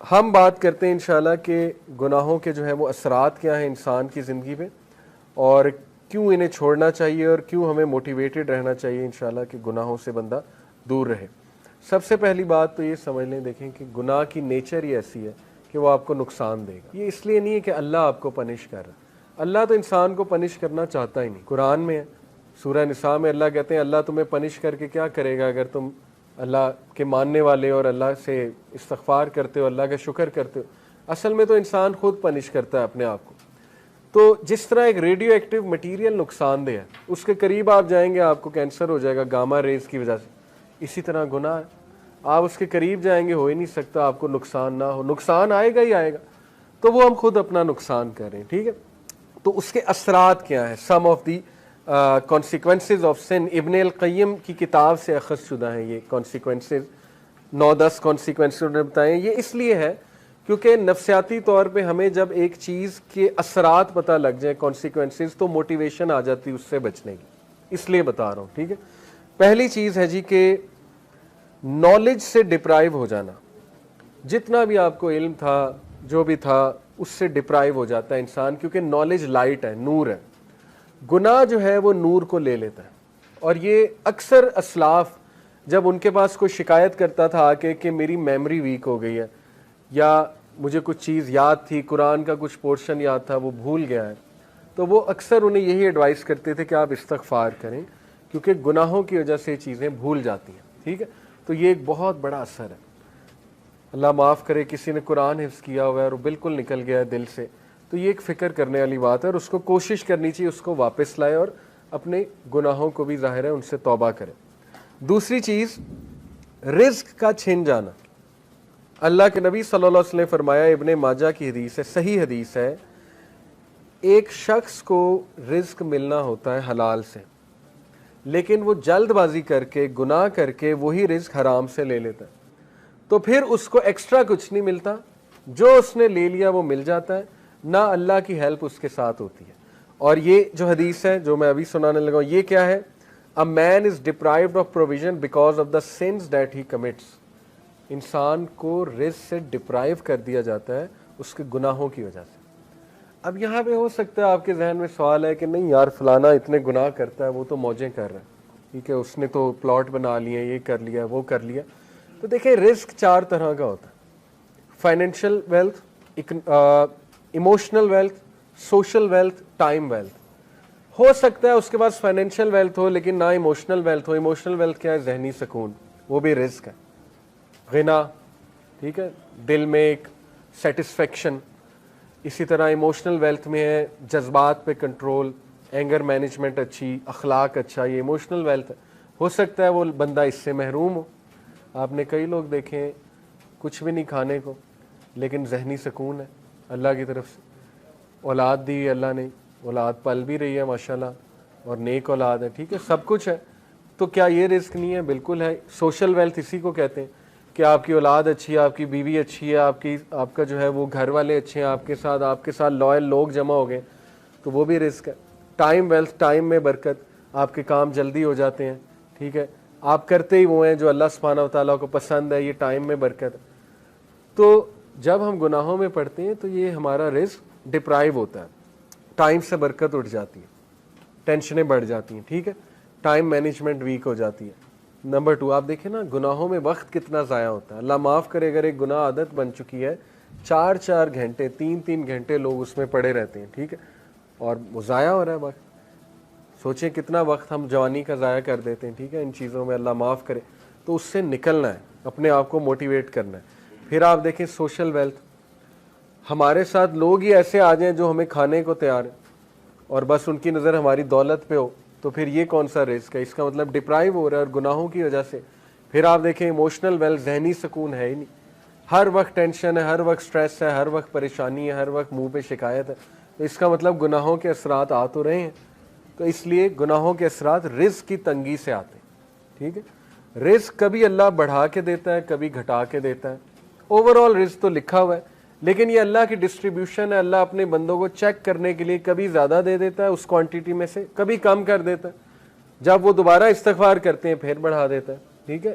ہم بات کرتے ہیں انشاءاللہ کہ گناہوں کے جو ہے وہ اثرات کیا ہیں انسان کی زندگی پہ، اور کیوں انہیں چھوڑنا چاہیے اور کیوں ہمیں موٹیویٹڈ رہنا چاہیے انشاءاللہ کہ گناہوں سے بندہ دور رہے۔ سب سے پہلی بات تو یہ سمجھ لیں، دیکھیں کہ گناہ کی نیچر ہی ایسی ہے کہ وہ آپ کو نقصان دے گا۔ یہ اس لیے نہیں ہے کہ اللہ آپ کو پنش کر رہا ہے، اللہ تو انسان کو پنش کرنا چاہتا ہی نہیں۔ قرآن میں ہے، سورہ نساء میں اللہ کہتے ہیں اللہ تمہیں پنش کر کے کیا کرے گا اگر تم اللہ کے ماننے والے اور اللہ سے استغفار کرتے ہو، اللہ کا شکر کرتے ہو۔ اصل میں تو انسان خود پنش کرتا ہے اپنے آپ کو۔ تو جس طرح ایک ریڈیو ایکٹیو مٹیریل نقصان دہ ہے، اس کے قریب آپ جائیں گے آپ کو کینسر ہو جائے گا گاما ریز کی وجہ سے، اسی طرح گناہ ہے، آپ اس کے قریب جائیں گے ہو ہی نہیں سکتا آپ کو نقصان نہ ہو، نقصان آئے گا ہی آئے گا، تو وہ ہم خود اپنا نقصان کر رہے ہیں، ٹھیک ہے۔ تو اس کے اثرات کیا ہیں، سم of the consequences of sun, ابن القیم کی کتاب سے اخذ شدہ ہیں یہ کانسیکوینسز، 9-10 کانسیکوینسز انہوں نے بتائے ہیں۔ یہ اس لیے ہے کیونکہ نفسیاتی طور پہ ہمیں جب ایک چیز کے اثرات پتہ لگ جائیں کانسیکوینسز، تو موٹیویشن آ جاتی اس سے بچنے کی، اس لیے بتا رہا ہوں، ٹھیک ہے۔ پہلی چیز ہے جی کہ نالج سے ڈپرائیو ہو جانا، جتنا بھی آپ کو علم تھا جو بھی تھا اس سے ڈپرائیو ہو جاتا ہے انسان، کیونکہ نالج لائٹ ہے، نور ہے۔ گناہ جو ہے وہ نور کو لے لیتا ہے، اور یہ اکثر اسلاف جب ان کے پاس کوئی شکایت کرتا تھا آ کے کہ میری میموری ویک ہو گئی ہے، یا مجھے کچھ چیز یاد تھی، قرآن کا کچھ پورشن یاد تھا وہ بھول گیا ہے، تو وہ اکثر انہیں یہی ایڈوائز کرتے تھے کہ آپ استغفار کریں، کیونکہ گناہوں کی وجہ سے چیزیں بھول جاتی ہیں، ٹھیک ہے۔ تو یہ ایک بہت بڑا اثر ہے۔ اللہ معاف کرے کسی نے قرآن حفظ کیا ہوا ہے اور بالکل نکل گیا ہے دل سے، تو یہ ایک فکر کرنے والی بات ہے، اور اس کو کوشش کرنی چاہیے اس کو واپس لائے، اور اپنے گناہوں کو بھی ظاہر ہے ان سے توبہ کرے۔ دوسری چیز، رزق کا چھن جانا۔ اللہ کے نبی صلی اللہ علیہ وسلم نے فرمایا، ابن ماجہ کی حدیث ہے، صحیح حدیث ہے، ایک شخص کو رزق ملنا ہوتا ہے حلال سے، لیکن وہ جلد بازی کر کے گناہ کر کے وہی رزق حرام سے لے لیتا ہے، تو پھر اس کو ایکسٹرا کچھ نہیں ملتا، جو اس نے لے لیا وہ مل جاتا ہے، نہ اللہ کی ہیلپ اس کے ساتھ ہوتی ہے۔ اور یہ جو حدیث ہے جو میں ابھی سنانے لگا ہوں، یہ کیا ہے؟ A man is deprived of provision because of the sins that he commits۔ انسان کو رزق سے ڈپرائیو کر دیا جاتا ہے اس کے گناہوں کی وجہ سے۔ اب یہاں پہ ہو سکتا ہے آپ کے ذہن میں سوال ہے کہ نہیں یار فلانا اتنے گناہ کرتا ہے، وہ تو موجیں کر رہا ہے، ٹھیک ہے، اس نے تو پلاٹ بنا لیے، یہ کر لیا وہ کر لیا۔ تو دیکھیں رزق 4 طرح کا ہوتا ہے: financial wealth, emotional wealth, social wealth, time wealth. ہو سکتا ہے اس کے پاس فائنینشیل ویلتھ ہو لیکن نہ ایموشنل ویلتھ ہو۔ ایموشنل ویلتھ کیا ہے؟ ذہنی سکون، وہ بھی رزق ہے۔ غنا، ٹھیک ہے، دل میں ایک سیٹسفیکشن۔ اسی طرح ایموشنل ویلتھ میں ہے جذبات پہ کنٹرول، اینگر مینجمنٹ اچھی، اخلاق اچھا، یہ ایموشنل ویلتھ ہے۔ ہو سکتا ہے وہ بندہ اس سے محروم ہو۔ آپ نے کئی لوگ دیکھے ہیں کچھ بھی نہیں کھانے کو لیکن ذہنی سکون ہے اللہ کی طرف سے، اولاد دی اللہ نے، اولاد پل بھی رہی ہے ماشاءاللہ، اور نیک اولاد ہے، ٹھیک ہے، سب کچھ ہے۔ تو کیا یہ رزق نہیں ہے؟ بالکل ہے۔ سوشل ویلتھ اسی کو کہتے ہیں کہ آپ کی اولاد اچھی ہے، آپ کی بیوی اچھی ہے، آپ کا جو ہے وہ گھر والے اچھے ہیں، آپ کے ساتھ لوئل لوگ جمع ہو گئے، تو وہ بھی رزق ہے۔ ٹائم ویلتھ، ٹائم میں برکت، آپ کے کام جلدی ہو جاتے ہیں، ٹھیک ہے، آپ کرتے ہی وہ ہیں جو اللہ سبحانہ و تعالیٰ کو پسند ہے، یہ ٹائم میں برکت ہے۔ تو جب ہم گناہوں میں پڑتے ہیں تو یہ ہمارا رزق ڈپرائیو ہوتا ہے، ٹائم سے برکت اٹھ جاتی ہے، ٹینشنیں بڑھ جاتی ہیں، ٹھیک ہے، ٹائم مینجمنٹ ویک ہو جاتی ہے۔ نمبر 2، آپ دیکھیں نا گناہوں میں وقت کتنا ضائع ہوتا ہے۔ اللہ معاف کرے اگر ایک گناہ عادت بن چکی ہے، 4 گھنٹے 3 گھنٹے لوگ اس میں پڑے رہتے ہیں، ٹھیک ہے، اور وہ ضائع ہو رہا ہے وقت۔ سوچیں کتنا وقت ہم جوانی کا ضائع کر دیتے ہیں، ٹھیک ہے، ان چیزوں میں، اللہ معاف کرے۔ تو اس سے نکلنا ہے، اپنے آپ کو موٹیویٹ کرنا ہے۔ پھر آپ دیکھیں سوشل ویلتھ، ہمارے ساتھ لوگ ہی ایسے آ جائیں جو ہمیں کھانے کو تیار ہیں اور بس ان کی نظر ہماری دولت پہ ہو، تو پھر یہ کون سا رزق ہے؟ اس کا مطلب ڈپرائیو ہو رہا ہے اور گناہوں کی وجہ سے۔ پھر آپ دیکھیں ایموشنل ویلتھ، ذہنی سکون ہے ہی نہیں، ہر وقت ٹینشن ہے، ہر وقت سٹریس ہے، ہر وقت پریشانی ہے، ہر وقت منہ پہ شکایت ہے، تو اس کا مطلب گناہوں کے اثرات آ تو رہے ہیں۔ تو اس لیے گناہوں کے اثرات رزق کی تنگی سے آتے ہیں، ٹھیک ہے۔ رزق کبھی اللہ بڑھا کے دیتا ہے، کبھی گھٹا کے دیتا ہے، اوور آل رزق تو لکھا ہوا ہے، لیکن یہ اللہ کی ڈسٹریبیوشن ہے۔ اللہ اپنے بندوں کو چیک کرنے کے لیے کبھی زیادہ دے دیتا ہے اس کوانٹٹی میں سے، کبھی کم کر دیتا ہے، جب وہ دوبارہ استغفار کرتے ہیں پھر بڑھا دیتا ہے، ٹھیک ہے۔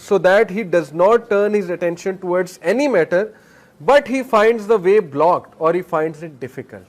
so that he does not turn his attention towards any matter but he finds the way blocked or he finds it difficult।